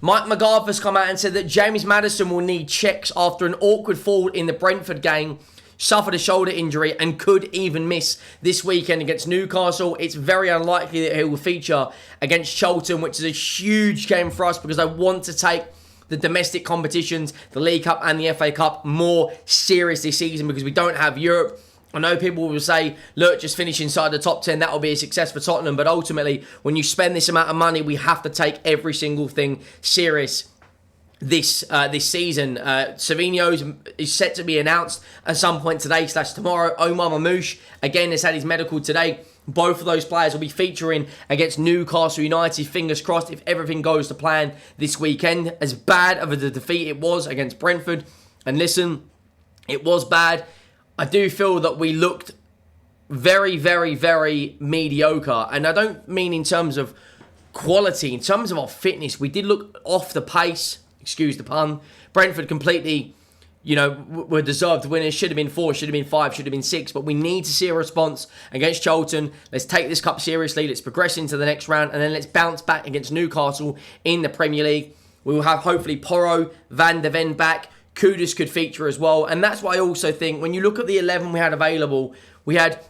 Mike McGrath has come out and said that James Maddison will need checks after an awkward fall in the Brentford game, suffered a shoulder injury and could even miss this weekend against Newcastle. It's very unlikely that he will feature against Charlton, which is a huge game for us because I want to take the domestic competitions, the League Cup and the FA Cup, more serious this season because we don't have Europe. I know people will say, look, just finish inside the top 10, that will be a success for Tottenham. But ultimately, when you spend this amount of money, we have to take every single thing serious this season. Savinho is set to be announced at some point today/tomorrow. Omar Marmoush, again, has had his medical today. Both of those players will be featuring against Newcastle United. Fingers crossed if everything goes to plan this weekend. As bad of a defeat it was against Brentford, and listen, it was bad. I do feel that we looked very, very, very mediocre. And I don't mean in terms of quality. In terms of our fitness, we did look off the pace. Excuse the pun. Brentford completely, were deserved winners. Should have been 4, should have been 5, should have been 6. But we need to see a response against Charlton. Let's take this cup seriously. Let's progress into the next round. And then let's bounce back against Newcastle in the Premier League. We will have hopefully Porro, Van de Ven back. Kudus could feature as well. And that's why I also think when you look at the 11 we had available, we had,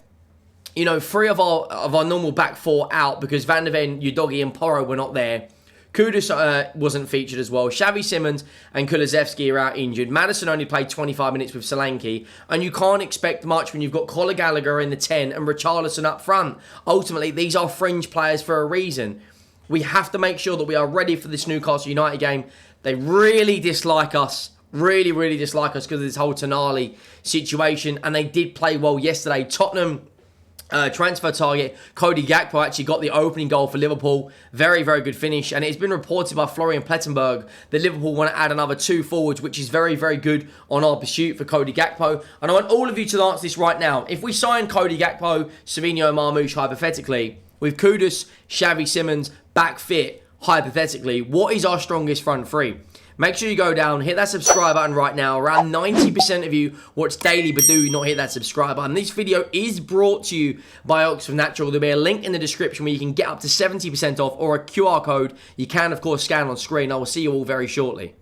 3 of our normal back 4 out because Van de Ven, Udogie and Porro were not there. Kudus wasn't featured as well. Xavi Simons and Kulusevski are out injured. Maddison only played 25 minutes with Solanke. And you can't expect much when you've got Conor Gallagher in the 10 and Richarlison up front. Ultimately, these are fringe players for a reason. We have to make sure that we are ready for this Newcastle United game. They really dislike us. Really, really dislike us because of this whole Tonali situation. And they did play well yesterday. Tottenham transfer target Cody Gakpo actually got the opening goal for Liverpool. Very, very good finish. And it's been reported by Florian Plettenberg that Liverpool want to add another 2 forwards, which is very, very good on our pursuit for Cody Gakpo. And I want all of you to answer this right now. If we sign Cody Gakpo, Savinho and Marmoush, hypothetically, with Kudus, Xavi Simons back fit, hypothetically, what is our strongest front three? Make sure you go down, hit that subscribe button right now. Around 90% of you watch daily but do not hit that subscribe button. This video is brought to you by Oxford Natural. There'll be a link in the description where you can get up to 70% off or a QR code you can, of course, scan on screen. I will see you all very shortly.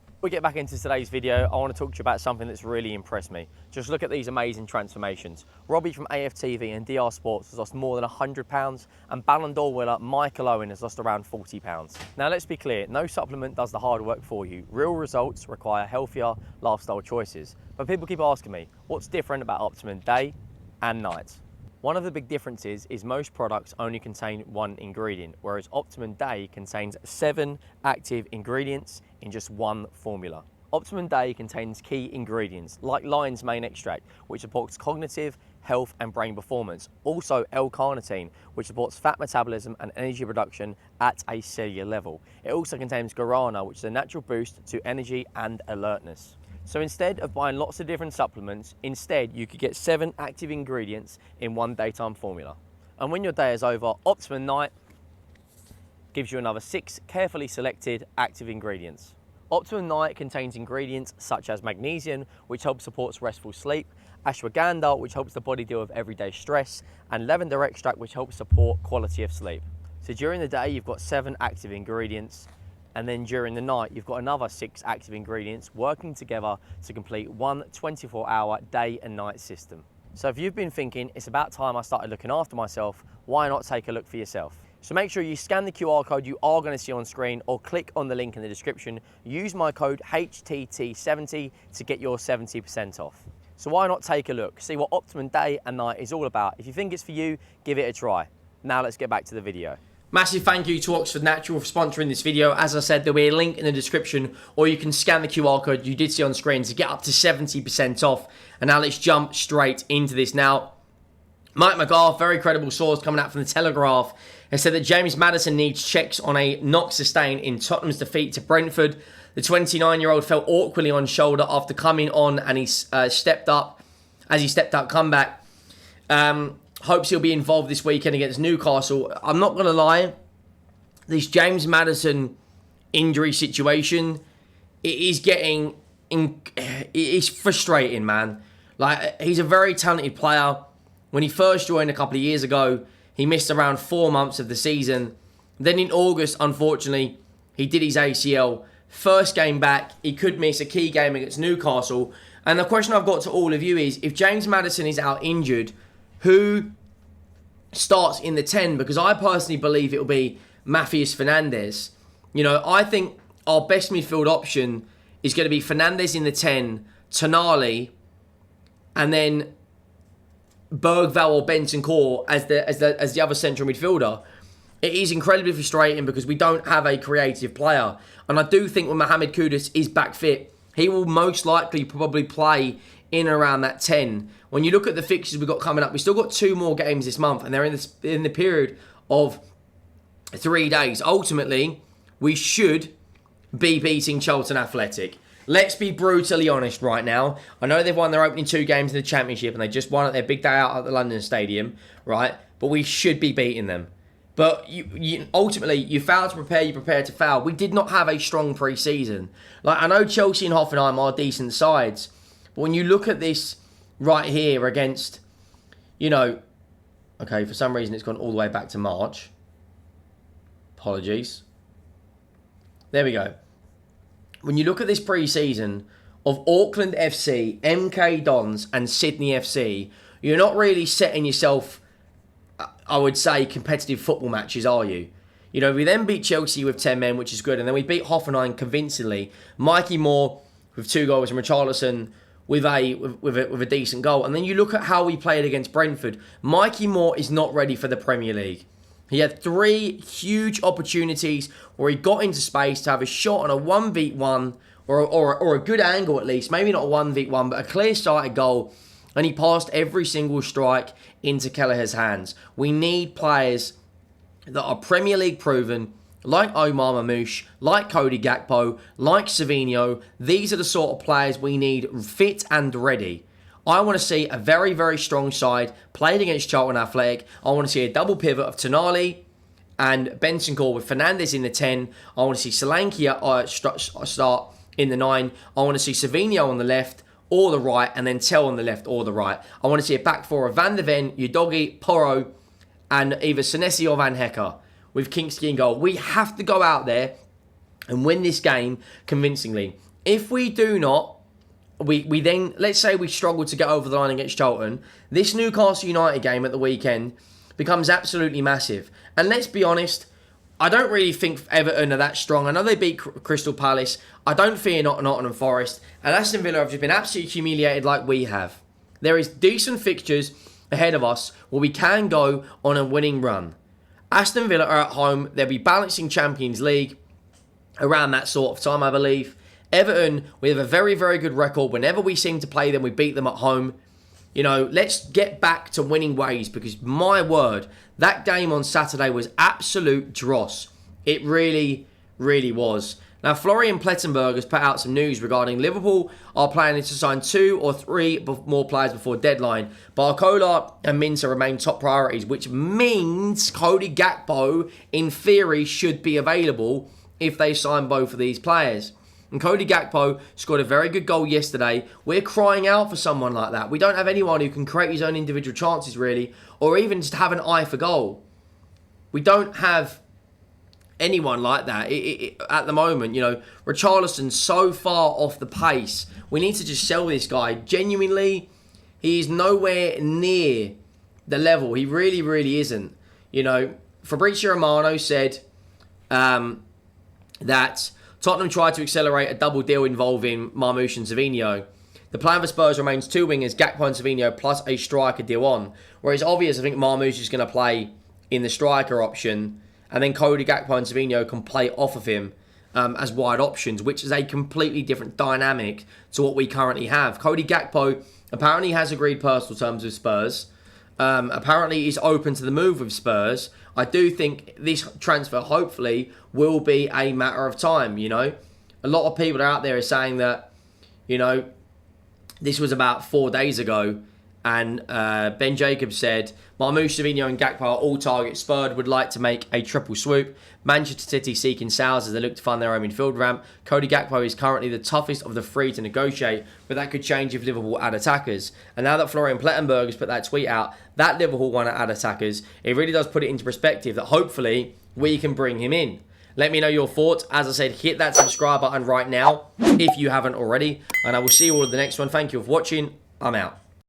Before we get back into today's video, I want to talk to you about something that's really impressed me. Just look at these amazing transformations. Robbie from AFTV and DR Sports has lost more than £100 and Ballon d'Or winner Michael Owen has lost around £40. Now let's be clear, no supplement does the hard work for you. Real results require healthier lifestyle choices. But people keep asking me, what's different about Optimum Day and Night? One of the big differences is most products only contain 1 ingredient, whereas Optimum Day contains 7 active ingredients in just 1 formula. Optimum Day contains key ingredients like lion's mane extract, which supports cognitive, health and brain performance. Also L-carnitine, which supports fat metabolism and energy production at a cellular level. It also contains guarana, which is a natural boost to energy and alertness. So instead of buying lots of different supplements, instead you could get 7 active ingredients in 1 daytime formula. And when your day is over, Optimum Night gives you another 6 carefully selected active ingredients. Optimum Night contains ingredients such as magnesium, which helps support restful sleep, ashwagandha, which helps the body deal with everyday stress, and lavender extract, which helps support quality of sleep. So during the day, you've got 7 active ingredients. And then during the night, you've got another 6 active ingredients working together to complete 1 24-hour day and night system. So if you've been thinking, it's about time I started looking after myself, why not take a look for yourself? So make sure you scan the QR code you are going to see on screen or click on the link in the description. Use my code HTT70 to get your 70% off. So why not take a look, see what Optimum Day and Night is all about. If you think it's for you, give it a try. Now let's get back to the video. Massive thank you to Oxford Natural for sponsoring this video. As I said, there'll be a link in the description or you can scan the QR code you did see on screen to get up to 70% off. And now let's jump straight into this. Now, Mike McGrath, very credible source coming out from the Telegraph, has said that James Maddison needs checks on a knock sustained in Tottenham's defeat to Brentford. The 29-year-old fell awkwardly on shoulder after coming on and he stepped up comeback. Hopes he'll be involved this weekend against Newcastle. I'm not going to lie, this James Maddison injury situation, it is frustrating, man. Like, he's a very talented player. When he first joined a couple of years ago, he missed around 4 months of the season. Then in August, unfortunately, He did his ACL. First game back, he could miss a key game against Newcastle. And the question I've got to all of you is, if James Maddison is out injured, who starts in the 10? Because I personally believe it'll be Matheus Fernandes. I think our best midfield option is going to be Fernandes in the 10, Tonali, and then Bergvall or Bentancur as the other central midfielder. It is incredibly frustrating because we don't have a creative player. And I do think when Mohamed Kudus is back fit, he will most likely probably play in and around that 10. When you look at the fixtures we've got coming up, we've still got 2 more games this month, and they're in the period of 3 days. Ultimately, we should be beating Charlton Athletic. Let's be brutally honest right now. I know they've won their opening 2 games in the Championship, and they just won at their big day out at the London Stadium, right? But we should be beating them. But ultimately, you fail to prepare, you prepare to fail. We did not have a strong pre-season. I know Chelsea and Hoffenheim are decent sides, but when you look at this right here against, okay, for some reason it's gone all the way back to March. Apologies. There we go. When you look at this pre-season of Auckland FC, MK Dons and Sydney FC, you're not really setting yourself, I would say, competitive football matches, are you? We then beat Chelsea with 10 men, which is good, and then we beat Hoffenheim convincingly. Mikey Moore with 2 goals and Richarlison with a decent goal. And then you look at how we played against Brentford. Mikey Moore is not ready for the Premier League. He had 3 huge opportunities where he got into space to have a shot on a 1v1 or a good angle at least. Maybe not a 1v1, but a clear-sighted goal. And he passed every single strike into Kelleher's hands. We need players that are Premier League proven, like Omar Marmoush, like Cody Gakpo, like Savinho. These are the sort of players we need fit and ready. I want to see a very, very strong side played against Charlton Athletic. I want to see a double pivot of Tonali and Bentancur with Fernandes in the 10. I want to see Solanke start in the 9. I want to see Savinho on the left or the right, and then Tell on the left or the right. I want to see a back 4 of Van der Ven, Udogie, Porro, and either Senesi or Van Hecke with Kingsley in goal. We have to go out there and win this game convincingly. If we do not, we then, let's say we struggle to get over the line against Charlton, this Newcastle United game at the weekend becomes absolutely massive. And let's be honest, I don't really think Everton are that strong. I know they beat Crystal Palace. I don't fear Nottingham Forest. And Aston Villa have just been absolutely humiliated like we have. There is decent fixtures ahead of us where we can go on a winning run. Aston Villa are at home. They'll be balancing Champions League around that sort of time, I believe. Everton, we have a very, very good record. Whenever we seem to play them, we beat them at home. Let's get back to winning ways, because my word, that game on Saturday was absolute dross. It really, really was. Now, Florian Plettenberg has put out some news regarding Liverpool are planning to sign 2 or 3 more players before deadline. Barcola and Minter remain top priorities, which means Cody Gakpo, in theory, should be available if they sign both of these players. And Cody Gakpo scored a very good goal yesterday. We're crying out for someone like that. We don't have anyone who can create his own individual chances, really, or even just have an eye for goal. We don't have anyone like that at the moment. Richarlison's so far off the pace. We need to just sell this guy. Genuinely, he's nowhere near the level. He really, really isn't. Fabrizio Romano said that Tottenham tried to accelerate a double deal involving Marmoush and Savinho. The plan for Spurs remains 2 wingers, Gakpo and Savinho, plus a striker deal on. Where it's obvious, I think Marmoush is going to play in the striker option, and then Cody Gakpo and Savinho can play off of him as wide options, which is a completely different dynamic to what we currently have. Cody Gakpo apparently has agreed personal terms with Spurs. Apparently is open to the move with Spurs. I do think this transfer, hopefully, will be a matter of time, A lot of people out there are saying that, this was about 4 days ago, and Ben Jacobs said, Marmoush, Savinho and Gakpo are all targets. Spurs would like to make a triple swoop. Manchester City seeking sales as they look to fund their own midfield ramp. Cody Gakpo is currently the toughest of the 3 to negotiate, but that could change if Liverpool add attackers. And now that Florian Plettenberg has put that tweet out, that Liverpool want to add attackers, it really does put it into perspective that hopefully we can bring him in. Let me know your thoughts. As I said, hit that subscribe button right now if you haven't already. And I will see you all in the next one. Thank you for watching. I'm out.